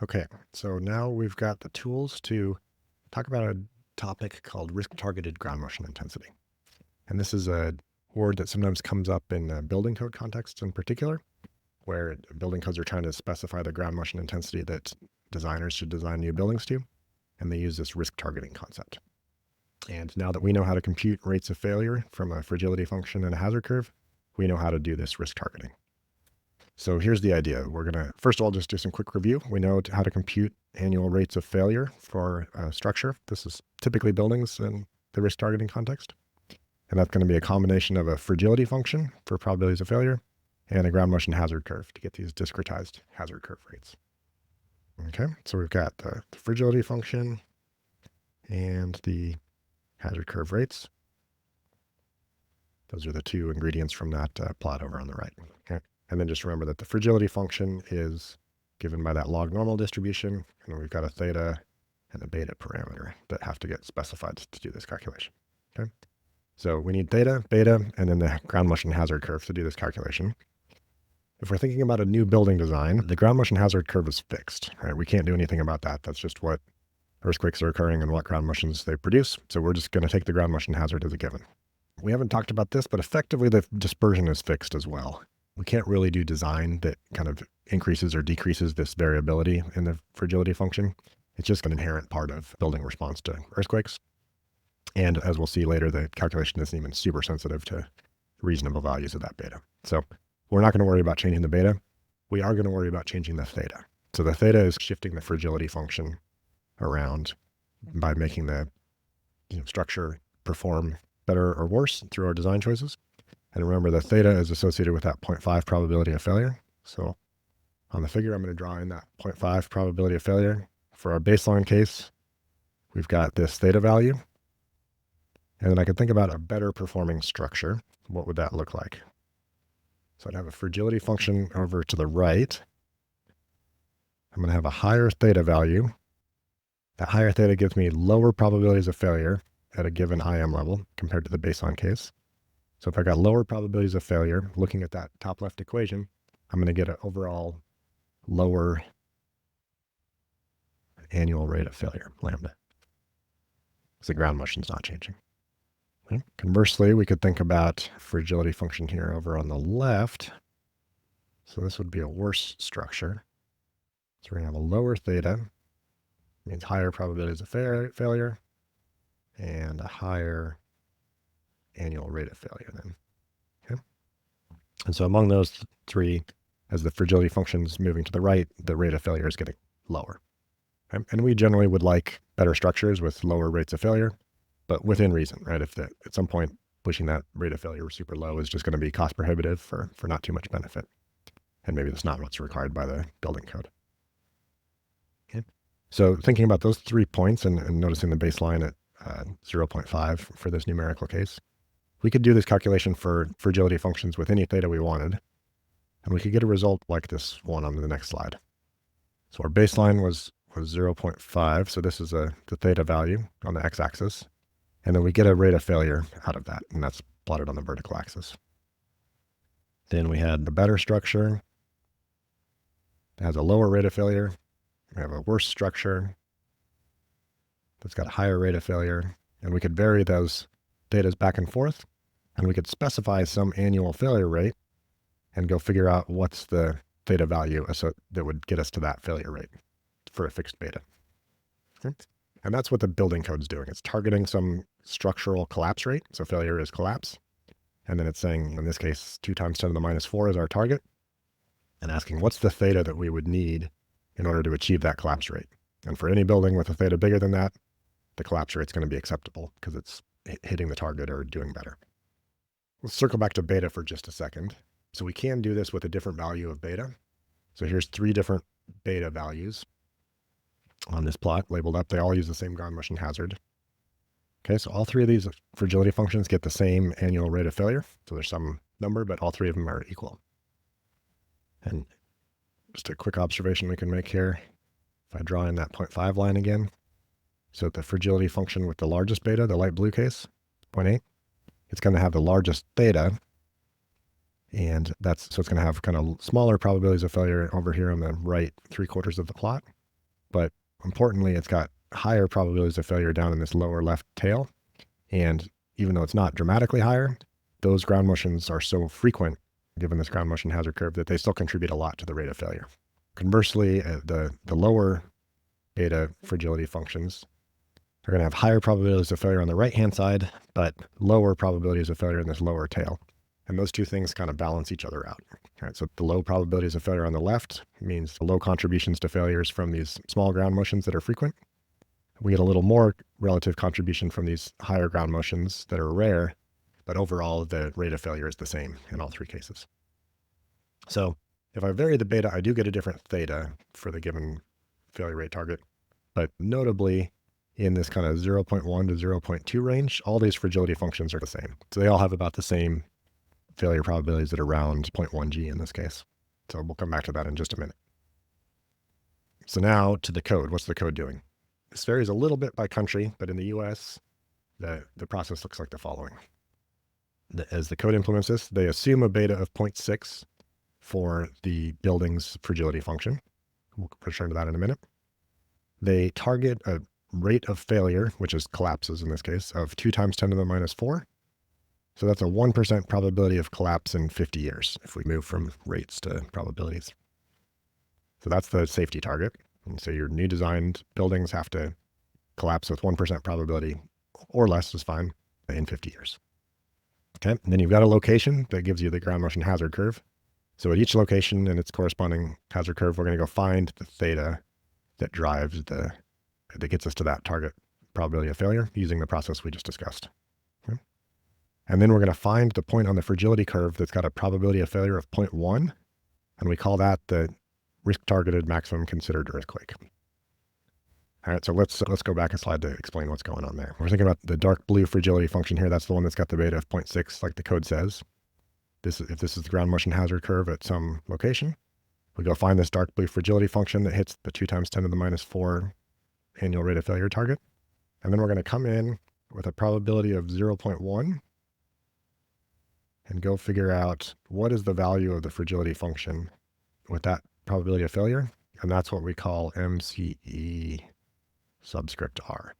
Okay, so now we've got the tools to talk about a topic called risk-targeted ground motion intensity. And this is a word that sometimes comes up in building code contexts in particular, where building codes are trying to specify the ground motion intensity that designers should design new buildings to, and they use this risk targeting concept. And now that we know how to compute rates of failure from a fragility function and a hazard curve, we know how to do this risk targeting. So here's the idea. We're going to, first of all, just do some quick review. We know how to compute annual rates of failure for a structure. This is typically buildings in the risk targeting context. And that's going to be a combination of a fragility function for probabilities of failure and a ground motion hazard curve to get these discretized hazard curve rates. Okay, so we've got the fragility function and the hazard curve rates. Those are the two ingredients from that plot over on the right. Okay. And then just remember that the fragility function is given by that log normal distribution, and we've got a theta and a beta parameter that have to get specified to do this calculation. Okay, so we need theta, beta, and then the ground motion hazard curve to do this calculation. If we're thinking about a new building design, the ground motion hazard curve is fixed. Right? We can't do anything about that. That's just what earthquakes are occurring and what ground motions they produce. So we're just going to take the ground motion hazard as a given. We haven't talked about this, but effectively the dispersion is fixed as well. We can't really do design that kind of increases or decreases this variability in the fragility function. It's just an inherent part of building response to earthquakes. And as we'll see later, the calculation isn't even super sensitive to reasonable values of that beta. So we're not going to worry about changing the beta. We are going to worry about changing the theta. So the theta is shifting the fragility function around by making the structure perform better or worse through our design choices. And remember, the theta is associated with that 0.5 probability of failure. So on the figure, I'm going to draw in that 0.5 probability of failure. For our baseline case, we've got this theta value. And then I could think about a better performing structure. What would that look like? So I'd have a fragility function over to the right. I'm going to have a higher theta value. That higher theta gives me lower probabilities of failure at a given IM level compared to the baseline case. So if I got lower probabilities of failure, looking at that top left equation, I'm going to get an overall lower annual rate of failure, lambda, because the ground motion is not changing. Okay. Conversely, we could think about fragility function here over on the left. So this would be a worse structure. So we're going to have a lower theta, means higher probabilities of failure, and a higher annual rate of failure then. Okay. And so among those three, as the fragility function is moving to the right, the rate of failure is getting lower. Okay. And we generally would like better structures with lower rates of failure, but within reason, right? If at some point pushing that rate of failure super low is just going to be cost prohibitive for not too much benefit. And maybe that's not what's required by the building code. Okay. So thinking about those 3 points and noticing the baseline at 0.5 for this numerical case, we could do this calculation for fragility functions with any theta we wanted, and we could get a result like this one on the next slide. So our baseline was 0.5, so this is the theta value on the x-axis, and then we get a rate of failure out of that, and that's plotted on the vertical axis. Then we had the better structure. It has a lower rate of failure. We have a worse structure that's got a higher rate of failure, and we could vary those thetas back and forth, and we could specify some annual failure rate and go figure out what's the theta value that would get us to that failure rate for a fixed beta. Okay. And that's what the building code is doing. It's targeting some structural collapse rate. So failure is collapse. And then it's saying, in this case, 2 times 10 to the minus 4 is our target, and asking what's the theta that we would need in order to achieve that collapse rate. And for any building with a theta bigger than that, the collapse rate is going to be acceptable because it's hitting the target or doing better. Let's circle back to beta for just a second. So we can do this with a different value of beta. So here's 3 different beta values on this plot labeled up. They all use the same ground motion hazard. Okay, so all 3 of these fragility functions get the same annual rate of failure. So there's some number, but all 3 of them are equal. And just a quick observation we can make here. If I draw in that 0.5 line again, so the fragility function with the largest beta, the light blue case, 0.8, it's going to have the largest theta. And so it's going to have kind of smaller probabilities of failure over here on the right 3/4 of the plot. but importantly, it's got higher probabilities of failure down in this lower left tail. And even though it's not dramatically higher, those ground motions are so frequent, given this ground motion hazard curve, that they still contribute a lot to the rate of failure. Conversely, the lower beta fragility functions are going to have higher probabilities of failure on the right-hand side, but lower probabilities of failure in this lower tail. And those two things kind of balance each other out. All right, so the low probabilities of failure on the left means low contributions to failures from these small ground motions that are frequent. We get a little more relative contribution from these higher ground motions that are rare, but overall the rate of failure is the same in all three cases. So if I vary the beta, I do get a different theta for the given failure rate target, but notably in this kind of 0.1 to 0.2 range, all these fragility functions are the same. So they all have about the same failure probabilities at around 0.1 G in this case. So we'll come back to that in just a minute. So now to the code. What's the code doing? This varies a little bit by country, but in the US, the process looks like the following. As the code implements this, they assume a beta of 0.6 for the building's fragility function. We'll return to that in a minute. They target a rate of failure, which is collapses in this case, of 2 times 10 to the minus 4. So that's a 1% probability of collapse in 50 years if we move from rates to probabilities. So that's the safety target. And so your new designed buildings have to collapse with 1% probability or less is fine in 50 years. Okay, and then you've got a location that gives you the ground motion hazard curve. So at each location and its corresponding hazard curve, we're going to go find the theta that drives that gets us to that target probability of failure using the process we just discussed. Okay. And then we're going to find the point on the fragility curve that's got a probability of failure of 0.1, and we call that the risk-targeted maximum considered earthquake. All right, so let's go back a slide to explain what's going on there. We're thinking about the dark blue fragility function here. That's the one that's got the beta of 0.6, like the code says. If this is the ground motion hazard curve at some location, we go find this dark blue fragility function that hits the 2 times 10 to the minus 4 annual rate of failure target. And then we're going to come in with a probability of 0.1 and go figure out what is the value of the fragility function with that probability of failure. And that's what we call MCE subscript R.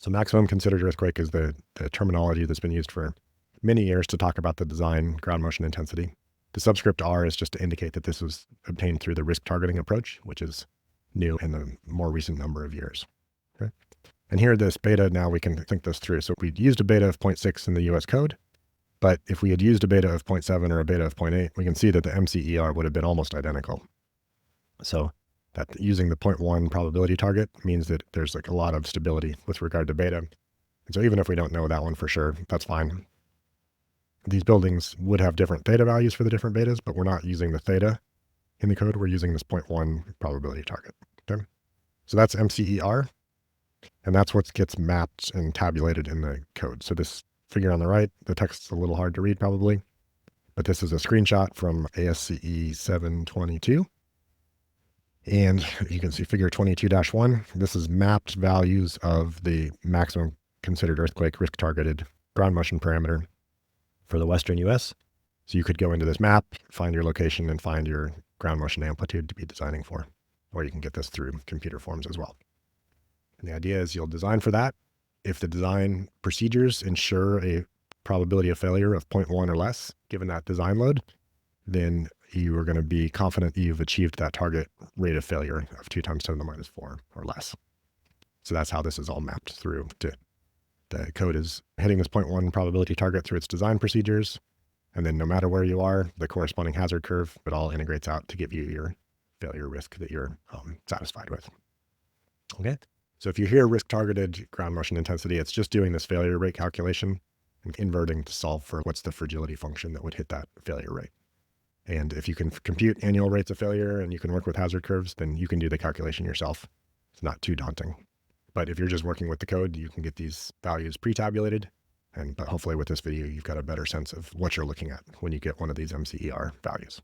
So maximum considered earthquake is the terminology that's been used for many years to talk about the design ground motion intensity. The subscript R is just to indicate that this was obtained through the risk targeting approach, which is new in the more recent number of years. Okay. And here this beta, now we can think this through. So we used a beta of 0.6 in the US code, but if we had used a beta of 0.7 or a beta of 0.8, we can see that the MCER would have been almost identical. So that using the 0.1 probability target means that there's like a lot of stability with regard to beta. And so even if we don't know that one for sure, that's fine. These buildings would have different theta values for the different betas, but we're not using the theta in the code. We're using this 0.1 probability target. Okay. So that's MCER, and that's what gets mapped and tabulated in the code. So this figure on the right, the text's a little hard to read probably, but this is a screenshot from ASCE 722. And you can see figure 22-1. This is mapped values of the maximum considered earthquake risk targeted ground motion parameter for the Western US. So you could go into this map, find your location, and find your ground motion amplitude to be designing for. Or you can get this through computer forms as well. And the idea is you'll design for that. If the design procedures ensure a probability of failure of 0.1 or less, given that design load, then you are going to be confident you've achieved that target rate of failure of 2 times 10 to the minus 4 or less. So that's how this is all mapped through. The code is hitting this 0.1 probability target through its design procedures. And then no matter where you are, the corresponding hazard curve, it all integrates out to give you your failure risk that you're satisfied with. Okay. So if you hear risk targeted ground motion intensity, it's just doing this failure rate calculation and inverting to solve for what's the fragility function that would hit that failure rate. And if you can compute annual rates of failure and you can work with hazard curves, then you can do the calculation yourself. It's not too daunting. But if you're just working with the code, you can get these values pre-tabulated. But hopefully with this video, you've got a better sense of what you're looking at when you get one of these MCER values.